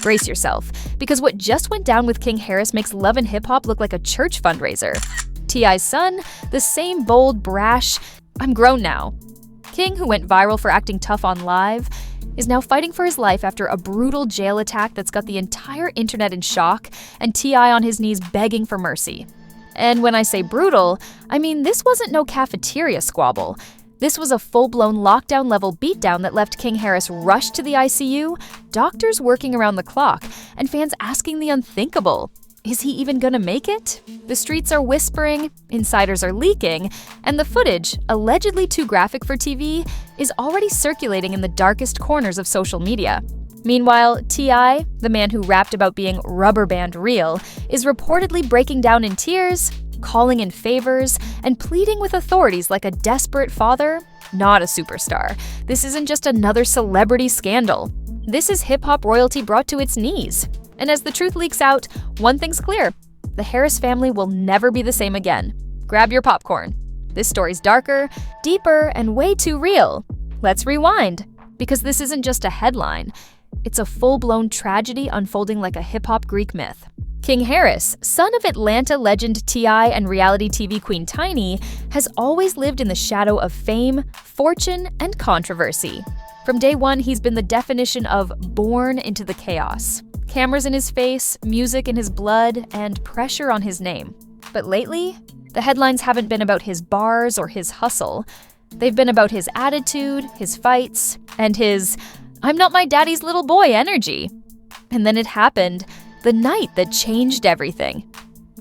Brace yourself, because what just went down with King Harris makes Love and Hip Hop look like a church fundraiser. T.I.'s son, the same bold, brash, "I'm grown now." King, who went viral for acting tough on Live, is now fighting for his life after a brutal jail attack that's got the entire internet in shock and T.I. on his knees begging for mercy. And when I say brutal, I mean this wasn't no cafeteria squabble. This was a full-blown lockdown-level beatdown that left King Harris rushed to the ICU, doctors working around the clock, and fans asking the unthinkable. Is he even gonna make it? The streets are whispering, insiders are leaking, and the footage, allegedly too graphic for TV, is already circulating in the darkest corners of social media. Meanwhile, T.I., the man who rapped about being rubber band real, is reportedly breaking down in tears, calling in favors, and pleading with authorities like a desperate father. Not a superstar. This isn't just another celebrity scandal. This is hip-hop royalty brought to its knees. And as the truth leaks out, one thing's clear: the Harris family will never be the same again. Grab your popcorn. This story's darker, deeper, and way too real. Let's rewind, because this isn't just a headline. It's a full-blown tragedy unfolding like a hip-hop Greek myth. King Harris, son of Atlanta legend T.I. and reality TV queen Tiny, has always lived in the shadow of fame, fortune, and controversy. From day one, he's been the definition of born into the chaos. Cameras in his face, music in his blood, and pressure on his name. But lately, the headlines haven't been about his bars or his hustle. They've been about his attitude, his fights, and his "I'm not my daddy's little boy" energy. And then it happened, the night that changed everything.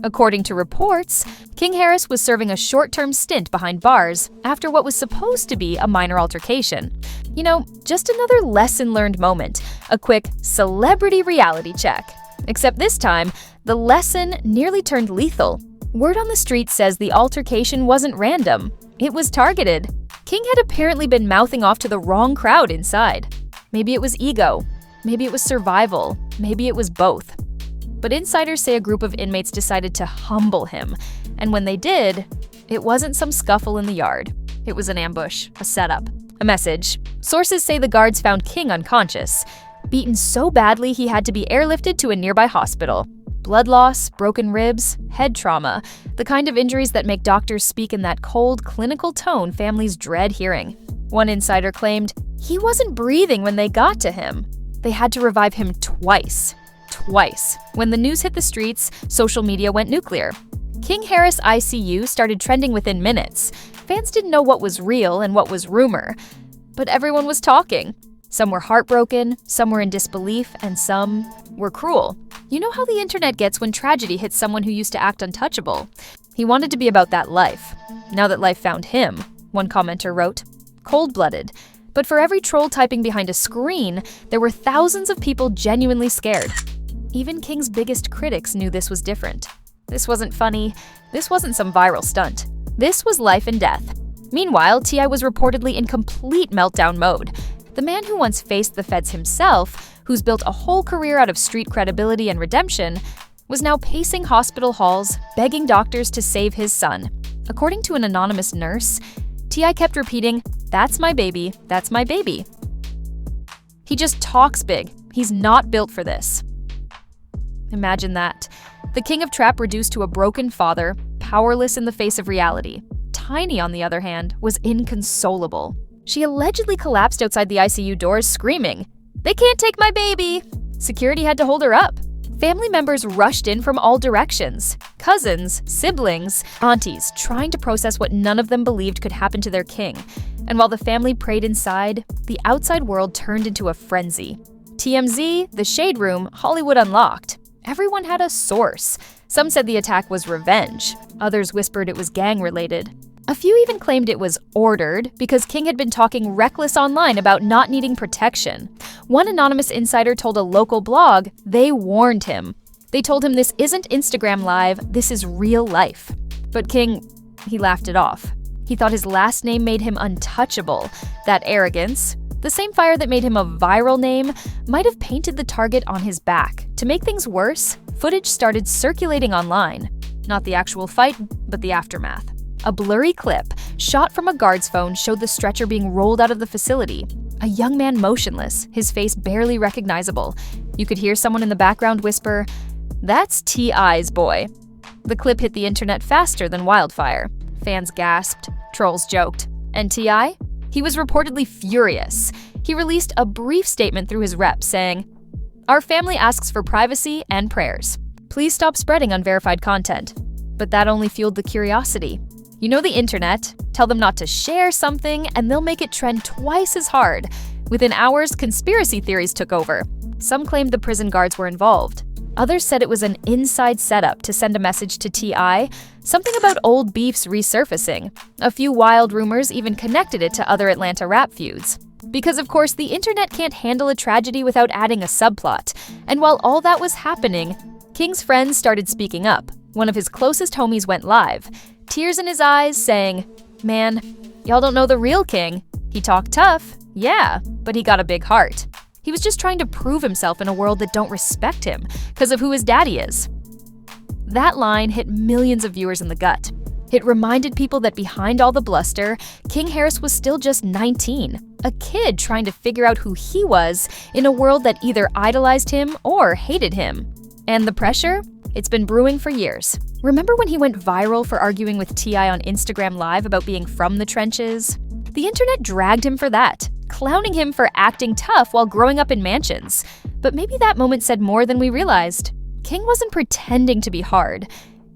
According to reports, King Harris was serving a short-term stint behind bars after what was supposed to be a minor altercation. You know, just another lesson learned moment, a quick celebrity reality check. Except this time, the lesson nearly turned lethal. Word on the street says the altercation wasn't random. It was targeted. King had apparently been mouthing off to the wrong crowd inside. Maybe it was ego. Maybe it was survival. Maybe it was both. But insiders say a group of inmates decided to humble him. And when they did, it wasn't some scuffle in the yard. It was an ambush, a setup, a message. Sources say the guards found King unconscious, beaten so badly he had to be airlifted to a nearby hospital. Blood loss, broken ribs, head trauma, the kind of injuries that make doctors speak in that cold, clinical tone families dread hearing. One insider claimed he wasn't breathing when they got to him. They had to revive him twice. When the news hit the streets, social media went nuclear. King Harris ICU started trending within minutes. Fans didn't know what was real and what was rumor, but everyone was talking. Some were heartbroken, some were in disbelief, and some were cruel. You know how the internet gets when tragedy hits someone who used to act untouchable. He wanted to be about that life. Now that life found him, one commenter wrote, cold-blooded. But for every troll typing behind a screen, there were thousands of people genuinely scared. Even King's biggest critics knew this was different. This wasn't funny. This wasn't some viral stunt. This was life and death. Meanwhile, T.I. was reportedly in complete meltdown mode. The man who once faced the feds himself, who's built a whole career out of street credibility and redemption, was now pacing hospital halls, begging doctors to save his son. According to an anonymous nurse, T.I. kept repeating, "That's my baby, that's my baby." He just talks big. He's not built for this. Imagine that. The king of trap reduced to a broken father, powerless in the face of reality. Tiny, on the other hand, was inconsolable. She allegedly collapsed outside the ICU doors screaming, "They can't take my baby!" Security had to hold her up. Family members rushed in from all directions. Cousins, siblings, aunties, trying to process what none of them believed could happen to their king. And while the family prayed inside, the outside world turned into a frenzy. TMZ, The Shade Room, Hollywood Unlocked. Everyone had a source. Some said the attack was revenge. Others whispered it was gang-related. A few even claimed it was ordered because King had been talking reckless online about not needing protection. One anonymous insider told a local blog they warned him. They told him this isn't Instagram Live, this is real life. But King, he laughed it off. He thought his last name made him untouchable. That arrogance, the same fire that made him a viral name, might have painted the target on his back. To make things worse, footage started circulating online. Not the actual fight, but the aftermath. A blurry clip, shot from a guard's phone, showed the stretcher being rolled out of the facility. A young man motionless, his face barely recognizable. You could hear someone in the background whisper, "That's T.I.'s boy." The clip hit the internet faster than wildfire. Fans gasped, trolls joked. And T.I.? He was reportedly furious. He released a brief statement through his rep saying, "Our family asks for privacy and prayers. Please stop spreading unverified content." But that only fueled the curiosity. You know the internet. Tell them not to share something, and they'll make it trend twice as hard. Within hours, conspiracy theories took over. Some claimed the prison guards were involved. Others said it was an inside setup to send a message to T.I., something about old beefs resurfacing. A few wild rumors even connected it to other Atlanta rap feuds. Because of course, the internet can't handle a tragedy without adding a subplot. And while all that was happening, King's friends started speaking up. One of his closest homies went live, tears in his eyes, saying, "Man, y'all don't know the real King. He talked tough, yeah, but he got a big heart. He was just trying to prove himself in a world that don't respect him because of who his daddy is." That line hit millions of viewers in the gut. It reminded people that behind all the bluster, King Harris was still just 19, a kid trying to figure out who he was in a world that either idolized him or hated him. And the pressure? It's been brewing for years. Remember when he went viral for arguing with T.I. on Instagram Live about being from the trenches? The internet dragged him for that, clowning him for acting tough while growing up in mansions. But maybe that moment said more than we realized. King wasn't pretending to be hard.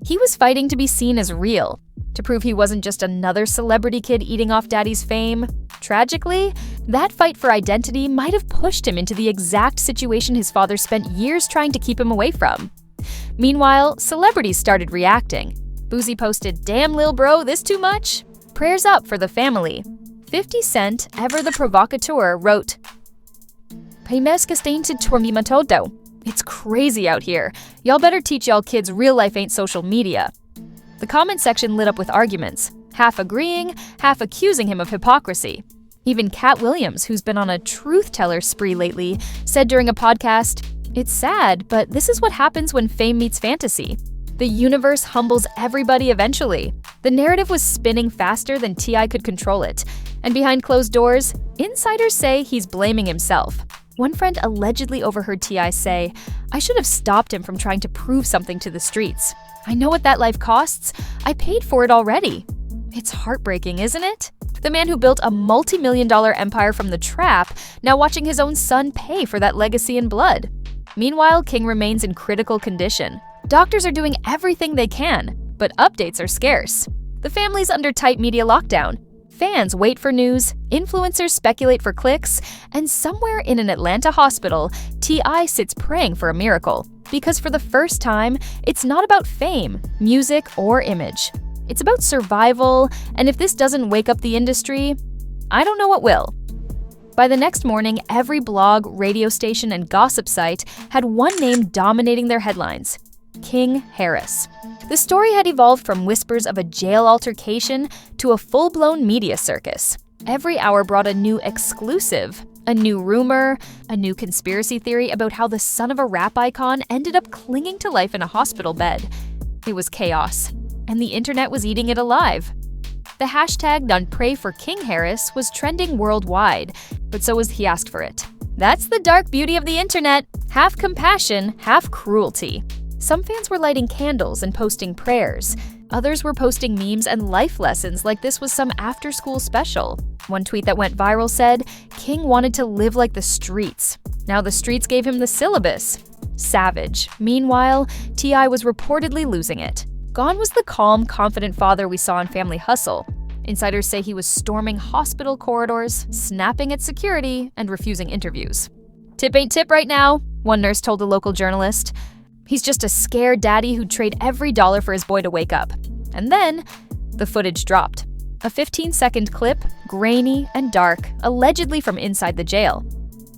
He was fighting to be seen as real, to prove he wasn't just another celebrity kid eating off daddy's fame. Tragically, that fight for identity might have pushed him into the exact situation his father spent years trying to keep him away from. Meanwhile, celebrities started reacting. Boozy posted, "Damn, lil bro, this too much?" Prayers up for the family. 50 Cent, ever the provocateur, wrote, "It's crazy out here. Y'all better teach y'all kids real life ain't social media." The comment section lit up with arguments, half agreeing, half accusing him of hypocrisy. Even Cat Williams, who's been on a truth-teller spree lately, said during a podcast, "It's sad, but this is what happens when fame meets fantasy. The universe humbles everybody eventually." The narrative was spinning faster than T.I. could control it. And behind closed doors, insiders say he's blaming himself. One friend allegedly overheard T.I. say, "I should have stopped him from trying to prove something to the streets. I know what that life costs. I paid for it already." It's heartbreaking, isn't it? The man who built a multi-million-dollar empire from the trap, now watching his own son pay for that legacy in blood. Meanwhile, King remains in critical condition. Doctors are doing everything they can, but updates are scarce. The family's under tight media lockdown. Fans wait for news, influencers speculate for clicks, and somewhere in an Atlanta hospital, T.I. sits praying for a miracle. Because for the first time, it's not about fame, music, or image. It's about survival, and if this doesn't wake up the industry, I don't know what will. By the next morning, every blog, radio station, and gossip site had one name dominating their headlines: King Harris. The story had evolved from whispers of a jail altercation to a full-blown media circus. Every hour brought a new exclusive, a new rumor, a new conspiracy theory about how the son of a rap icon ended up clinging to life in a hospital bed. It was chaos, and the internet was eating it alive. The hashtag #NonePrayForKingHarris was trending worldwide, but so was he asked for it. That's the dark beauty of the internet, half compassion, half cruelty. Some fans were lighting candles and posting prayers. Others were posting memes and life lessons like this was some after-school special. One tweet that went viral said, "King wanted to live like the streets. Now the streets gave him the syllabus." Savage. Meanwhile, T.I. was reportedly losing it. Gone was the calm, confident father we saw in Family Hustle. Insiders say he was storming hospital corridors, snapping at security, and refusing interviews. "Tip ain't tip right now," one nurse told a local journalist. "He's just a scared daddy who'd trade every dollar for his boy to wake up." And then, the footage dropped. A 15-second clip, grainy and dark, allegedly from inside the jail.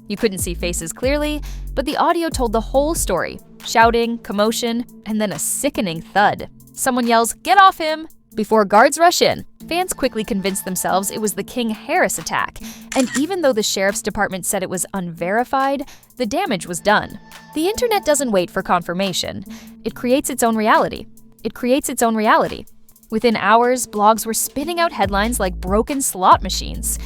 You couldn't see faces clearly, but the audio told the whole story. Shouting, commotion, and then a sickening thud. Someone yells, "Get off him!" before guards rush in. Fans quickly convinced themselves it was the King Harris attack, and even though the sheriff's department said it was unverified, the damage was done. The internet doesn't wait for confirmation. It creates its own reality. Within hours, blogs were spinning out headlines like broken slot machines.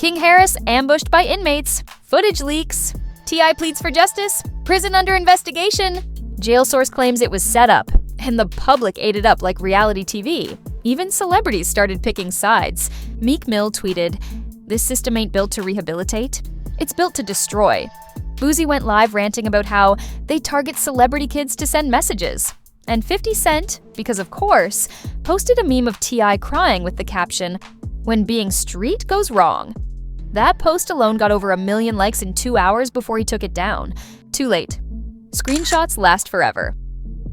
King Harris ambushed by inmates. Footage leaks. T.I. pleads for justice. Prison under investigation. Jail source claims it was set up, and the public ate it up like reality TV. Even celebrities started picking sides. Meek Mill tweeted, "This system ain't built to rehabilitate. It's built to destroy." Boozy went live ranting about how they target celebrity kids to send messages. And 50 Cent, because of course, posted a meme of T.I. crying with the caption, "When being street goes wrong." That post alone got over 1 million likes in 2 hours before he took it down. Too late. Screenshots last forever.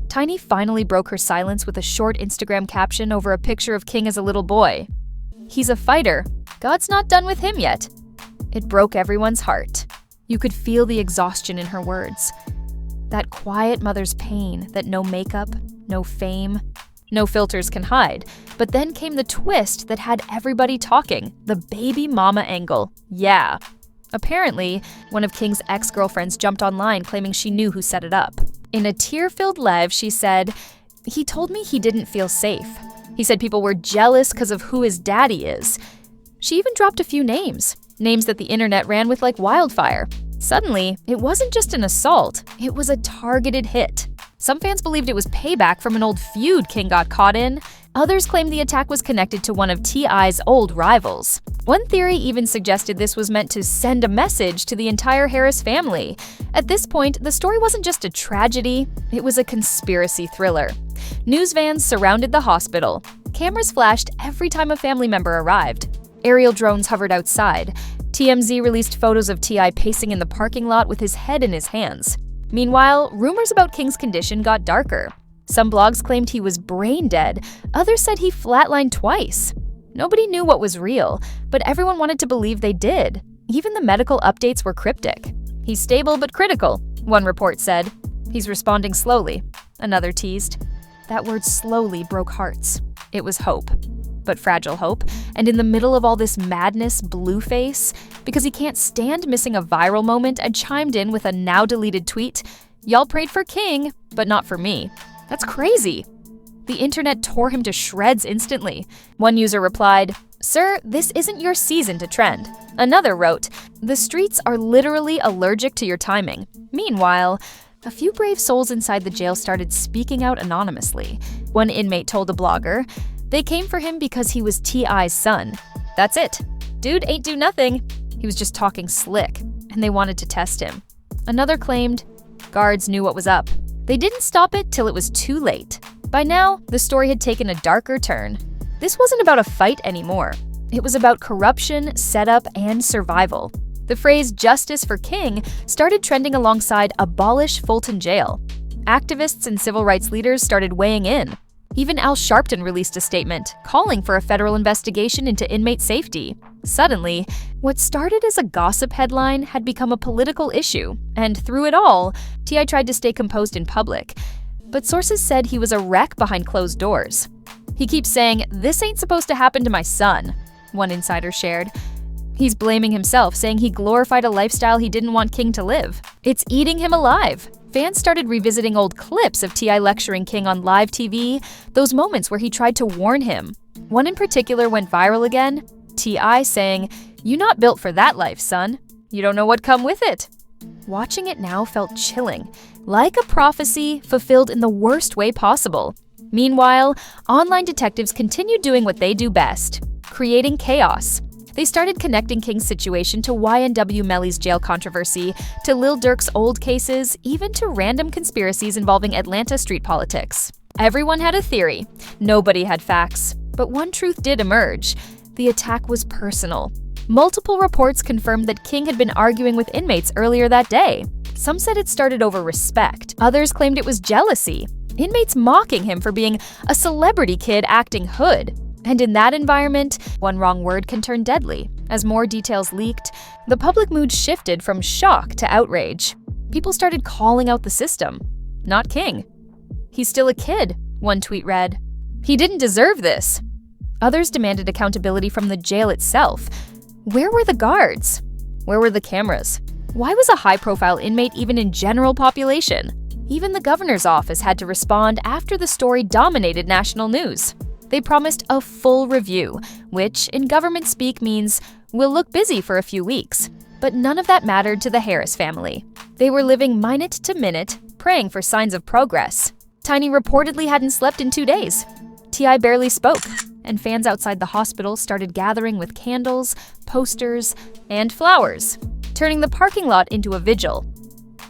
Tiny finally broke her silence with a short Instagram caption over a picture of King as a little boy. "He's a fighter. God's not done with him yet." It broke everyone's heart. You could feel the exhaustion in her words. That quiet mother's pain that no makeup, no fame, no filters can hide. But then came the twist that had everybody talking, the baby mama angle. Yeah. Apparently, one of King's ex-girlfriends jumped online claiming she knew who set it up. In a tear-filled live, she said, "He told me he didn't feel safe. He said people were jealous because of who his daddy is." She even dropped a few names that the internet ran with like wildfire. Suddenly, it wasn't just an assault, it was a targeted hit. Some fans believed it was payback from an old feud King got caught in. Others claimed the attack was connected to one of T.I.'s old rivals. One theory even suggested this was meant to send a message to the entire Harris family. At this point, the story wasn't just a tragedy, it was a conspiracy thriller. News vans surrounded the hospital. Cameras flashed every time a family member arrived. Aerial drones hovered outside. TMZ released photos of T.I. pacing in the parking lot with his head in his hands. Meanwhile, rumors about King's condition got darker. Some blogs claimed he was brain dead, others said he flatlined twice. Nobody knew what was real, but everyone wanted to believe they did. Even the medical updates were cryptic. "He's stable but critical," one report said. "He's responding slowly," another teased. That word slowly broke hearts. It was hope. But fragile hope, and in the middle of all this madness, Blueface, because he can't stand missing a viral moment, and chimed in with a now-deleted tweet, "Y'all prayed for King, but not for me." That's crazy. The internet tore him to shreds instantly. One user replied, "Sir, this isn't your season to trend." Another wrote, "The streets are literally allergic to your timing." Meanwhile, a few brave souls inside the jail started speaking out anonymously. One inmate told a blogger, "They came for him because he was T.I.'s son. That's it. Dude ain't do nothing. He was just talking slick, and they wanted to test him." Another claimed, "Guards knew what was up. They didn't stop it till it was too late." By now, the story had taken a darker turn. This wasn't about a fight anymore. It was about corruption, setup, and survival. The phrase "justice for King" started trending alongside "abolish Fulton Jail." Activists and civil rights leaders started weighing in. Even Al Sharpton released a statement, calling for a federal investigation into inmate safety. Suddenly, what started as a gossip headline had become a political issue, and through it all, T.I. tried to stay composed in public. But sources said he was a wreck behind closed doors. "He keeps saying, 'This ain't supposed to happen to my son,'" one insider shared. He's blaming himself, saying he glorified a lifestyle he didn't want King to live. It's eating him alive. Fans started revisiting old clips of T.I. lecturing King on live TV, those moments where he tried to warn him. One in particular went viral again, T.I. saying, "You not built for that life, son. You don't know what come with it." Watching it now felt chilling, like a prophecy fulfilled in the worst way possible. Meanwhile, online detectives continued doing what they do best, creating chaos. They started connecting King's situation to YNW Melly's jail controversy, to Lil Durk's old cases, even to random conspiracies involving Atlanta street politics. Everyone had a theory. Nobody had facts. But one truth did emerge. The attack was personal. Multiple reports confirmed that King had been arguing with inmates earlier that day. Some said it started over respect. Others claimed it was jealousy. Inmates mocking him for being a celebrity kid acting hood. And in that environment, one wrong word can turn deadly. As more details leaked, the public mood shifted from shock to outrage. People started calling out the system, not King. "He's still a kid," one tweet read. "He didn't deserve this." Others demanded accountability from the jail itself. Where were the guards? Where were the cameras? Why was a high-profile inmate even in general population? Even the governor's office had to respond after the story dominated national news. They promised a full review, which in government speak means We'll look busy for a few weeks. But none of that mattered to the Harris family. They were living minute to minute, praying for signs of progress. Tiny reportedly hadn't slept in 2 days. T.I. barely spoke, and fans outside the hospital started gathering with candles, posters, and flowers, turning the parking lot into a vigil.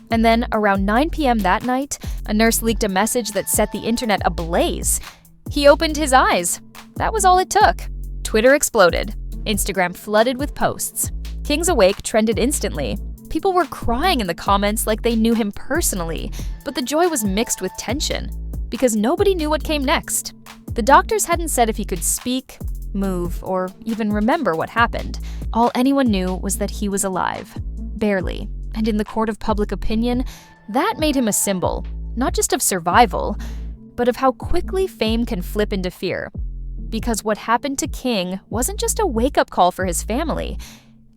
And then, around 9 p.m. that night, a nurse leaked a message that set the internet ablaze. He opened his eyes. That was all it took. Twitter exploded. Instagram flooded with posts. King's Awake trended instantly. People were crying in the comments like they knew him personally, but the joy was mixed with tension, because nobody knew what came next. The doctors hadn't said if he could speak, move, or even remember what happened. All anyone knew was that he was alive. Barely. And in the court of public opinion, that made him a symbol, not just of survival, but of how quickly fame can flip into fear. Because what happened to King wasn't just a wake-up call for his family.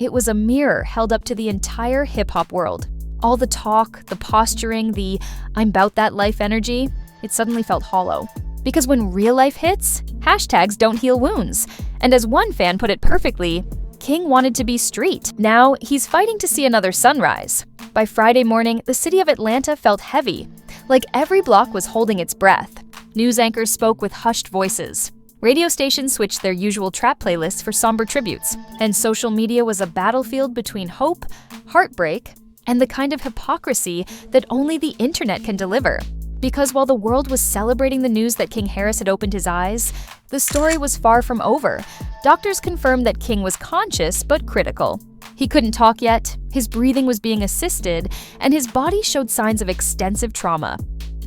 It was a mirror held up to the entire hip-hop world. All the talk, the posturing, the "I'm 'bout that life" energy, it suddenly felt hollow. Because when real life hits, hashtags don't heal wounds. And as one fan put it perfectly, King wanted to be street. Now, he's fighting to see another sunrise. By Friday morning, the city of Atlanta felt heavy, like every block was holding its breath. News anchors spoke with hushed voices. Radio stations switched their usual trap playlists for somber tributes, and social media was a battlefield between hope, heartbreak, and the kind of hypocrisy that only the internet can deliver. Because while the world was celebrating the news that King Harris had opened his eyes, the story was far from over. Doctors confirmed that King was conscious but critical. He couldn't talk yet, his breathing was being assisted, and his body showed signs of extensive trauma.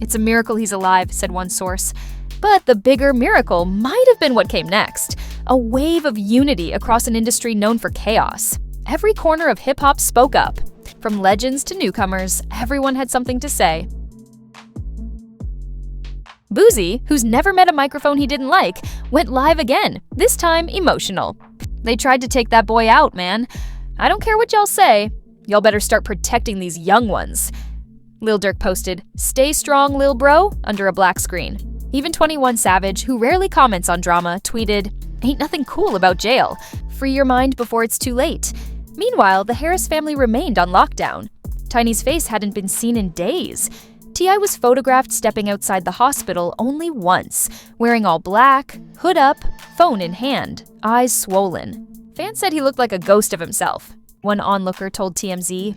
"It's a miracle he's alive," said one source. But the bigger miracle might have been what came next, a wave of unity across an industry known for chaos. Every corner of hip-hop spoke up. From legends to newcomers, everyone had something to say. Boozy, who's never met a microphone he didn't like, went live again, this time emotional. "They tried to take that boy out, man. I don't care what y'all say. Y'all better start protecting these young ones." Lil Durk posted, "Stay strong, lil bro," under a black screen. Even 21 Savage, who rarely comments on drama, tweeted, "Ain't nothing cool about jail. Free your mind before it's too late." Meanwhile, the Harris family remained on lockdown. Tiny's face hadn't been seen in days. T.I. was photographed stepping outside the hospital only once, wearing all black, hood up, phone in hand, eyes swollen. Fans said he looked like a ghost of himself. One onlooker told TMZ,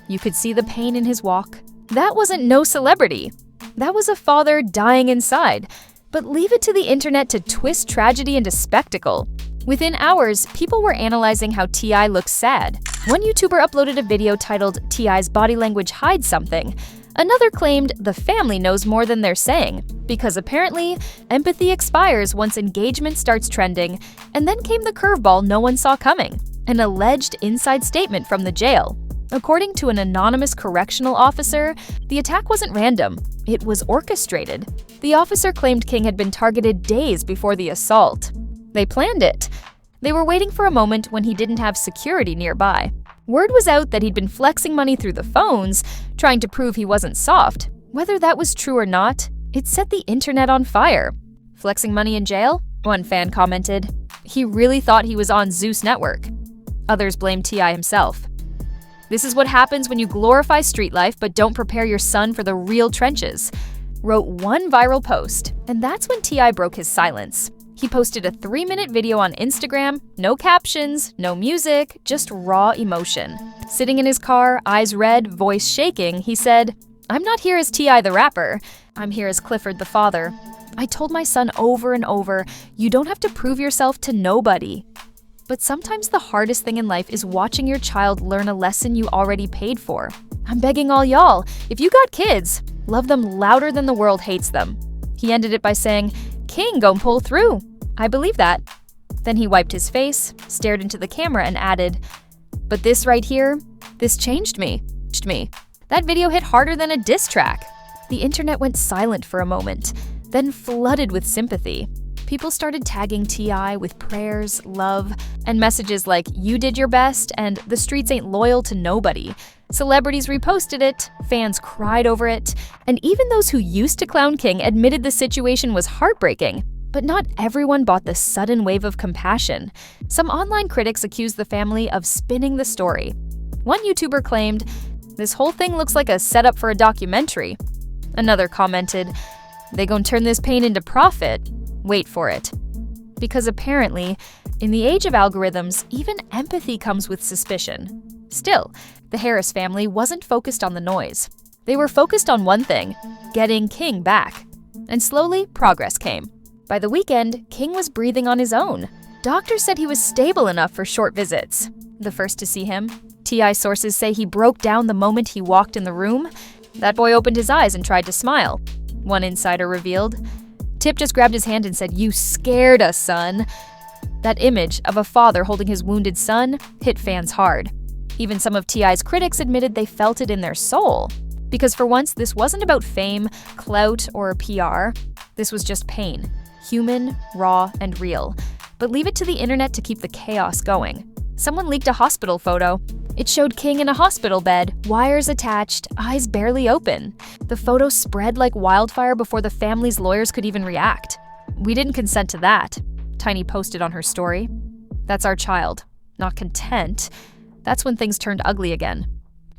"You could see the pain in his walk. That wasn't no celebrity. That was a father dying inside." But leave it to the internet to twist tragedy into spectacle. Within hours, people were analyzing how T.I. looks sad. One YouTuber uploaded a video titled "T.I.'s Body Language Hides Something." Another claimed the family knows more than they're saying, because apparently, empathy expires once engagement starts trending, and then came the curveball no one saw coming, an alleged inside statement from the jail. According to an anonymous correctional officer, the attack wasn't random, it was orchestrated. The officer claimed King had been targeted days before the assault. They planned it. They were waiting for a moment when he didn't have security nearby. Word was out that he'd been flexing money through the phones, trying to prove he wasn't soft. Whether that was true or not, it set the internet on fire. "Flexing money in jail?" one fan commented. "He really thought he was on Zeus Network." Others blamed T.I. himself. "This is what happens when you glorify street life but don't prepare your son for the real trenches," wrote one viral post, and that's when T.I. broke his silence. He posted a 3-minute video on Instagram, no captions, no music, just raw emotion. Sitting in his car, eyes red, voice shaking, he said, "I'm not here as T.I. the rapper. I'm here as Clifford the father. I told my son over and over, you don't have to prove yourself to nobody. But sometimes the hardest thing in life is watching your child learn a lesson you already paid for. I'm begging all y'all, if you got kids, love them louder than the world hates them." He ended it by saying, "King gon' pull through. I believe that." Then he wiped his face, stared into the camera, and added, "But this right here, this changed me. That video hit harder than a diss track." The internet went silent for a moment, then flooded with sympathy. People started tagging T.I. with prayers, love, and messages like "You did your best" and "The streets ain't loyal to nobody." Celebrities reposted it, fans cried over it, and even those who used to clown King admitted the situation was heartbreaking. But not everyone bought the sudden wave of compassion. Some online critics accused the family of spinning the story. One YouTuber claimed, "This whole thing looks like a setup for a documentary." Another commented, "They gon' turn this pain into profit. Wait for it." Because apparently, in the age of algorithms, even empathy comes with suspicion. Still, the Harris family wasn't focused on the noise. They were focused on one thing: getting King back. And slowly, progress came. By the weekend, King was breathing on his own. Doctors said he was stable enough for short visits. The first to see him, T.I. sources say he broke down the moment he walked in the room. That boy opened his eyes and tried to smile. One insider revealed. Tip just grabbed his hand and said, "You scared us, son." That image of a father holding his wounded son hit fans hard. Even some of T.I.'s critics admitted they felt it in their soul. Because for once, this wasn't about fame, clout, or PR. This was just pain. Human, raw, and real. But leave it to the internet to keep the chaos going. Someone leaked a hospital photo. It showed King in a hospital bed, wires attached, eyes barely open. The photo spread like wildfire before the family's lawyers could even react. "We didn't consent to that," Tiny posted on her story. "That's our child." Not content. That's when things turned ugly again.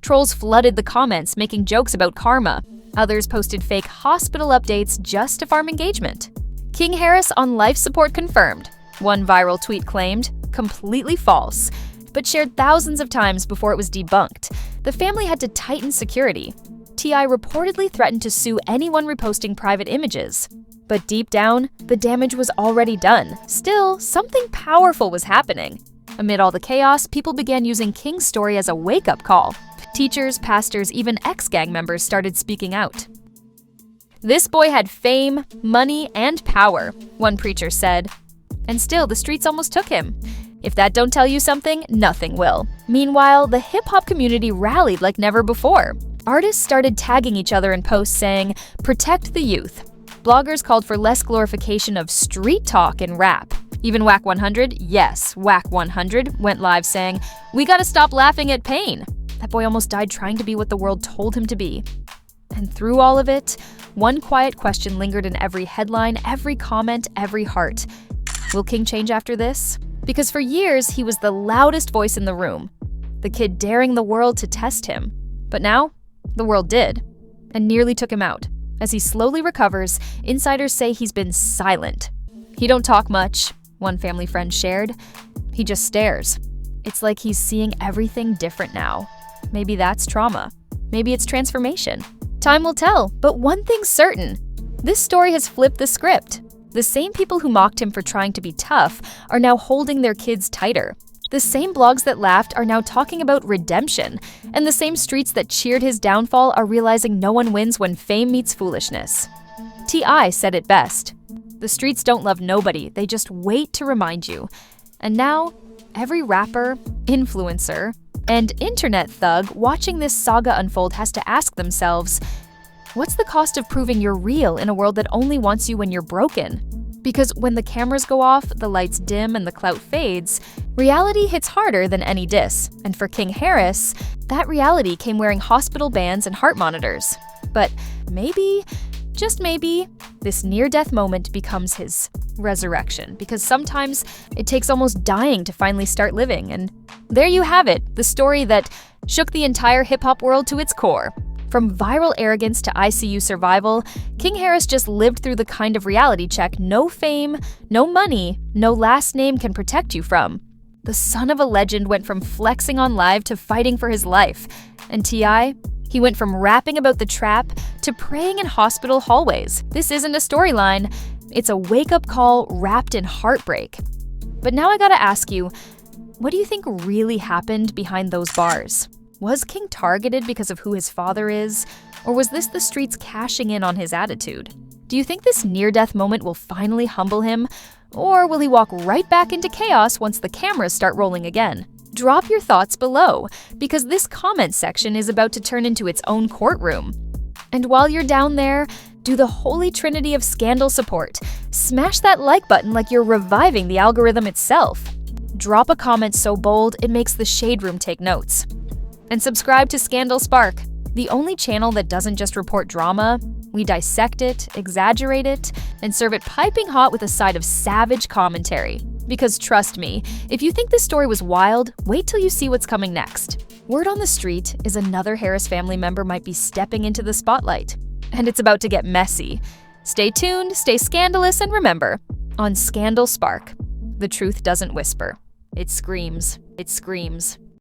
Trolls flooded the comments, making jokes about karma. Others posted fake hospital updates just to farm engagement. King Harris on life support confirmed. One viral tweet claimed, completely false, but shared thousands of times before it was debunked. The family had to tighten security. T.I. reportedly threatened to sue anyone reposting private images. But deep down, the damage was already done. Still, something powerful was happening. Amid all the chaos, people began using King's story as a wake-up call. Teachers, pastors, even ex-gang members started speaking out. "This boy had fame, money, and power," one preacher said. And still, the streets almost took him. If that don't tell you something, nothing will. Meanwhile, the hip-hop community rallied like never before. Artists started tagging each other in posts saying, "Protect the youth." Bloggers called for less glorification of street talk in rap. Even Whack 100, yes, Whack 100, went live saying, "We gotta stop laughing at pain." That boy almost died trying to be what the world told him to be. And through all of it, one quiet question lingered in every headline, every comment, every heart. Will King change after this? Because for years, he was the loudest voice in the room, the kid daring the world to test him. But now, the world did, and nearly took him out. As he slowly recovers, insiders say he's been silent. "He don't talk much," one family friend shared. "He just stares. It's like he's seeing everything different now." Maybe that's trauma. Maybe it's transformation. Time will tell, but one thing's certain. This story has flipped the script. The same people who mocked him for trying to be tough are now holding their kids tighter. The same blogs that laughed are now talking about redemption, and the same streets that cheered his downfall are realizing no one wins when fame meets foolishness. T.I. said it best. "The streets don't love nobody, they just wait to remind you." And now, every rapper, influencer, and internet thug watching this saga unfold has to ask themselves, what's the cost of proving you're real in a world that only wants you when you're broken? Because when the cameras go off, the lights dim, and the clout fades, reality hits harder than any diss. And for King Harris, that reality came wearing hospital bands and heart monitors. But maybe, just maybe, this near-death moment becomes his resurrection, because sometimes it takes almost dying to finally start living. And there you have it, the story that shook the entire hip-hop world to its core. From viral arrogance to ICU survival, King Harris just lived through the kind of reality check no fame, no money, no last name can protect you from. The son of a legend went from flexing on live to fighting for his life. And T.I., he went from rapping about the trap to praying in hospital hallways. This isn't a storyline, it's a wake-up call wrapped in heartbreak. But now I gotta ask you, what do you think really happened behind those bars? Was King targeted because of who his father is? Or was this the streets cashing in on his attitude? Do you think this near-death moment will finally humble him? Or will he walk right back into chaos once the cameras start rolling again? Drop your thoughts below, because this comment section is about to turn into its own courtroom. And while you're down there, do the holy trinity of scandal support. Smash that like button like you're reviving the algorithm itself. Drop a comment so bold it makes the shade room take notes. And subscribe to Scandal Spark, the only channel that doesn't just report drama, We dissect it, exaggerate it, and serve it piping hot with a side of savage commentary. Because trust me, if you think this story was wild, wait till you see what's coming next. Word on the street is another Harris family member might be stepping into the spotlight. And it's about to get messy. Stay tuned, stay scandalous, and remember, on Scandal Spark, the truth doesn't whisper. It screams. It screams.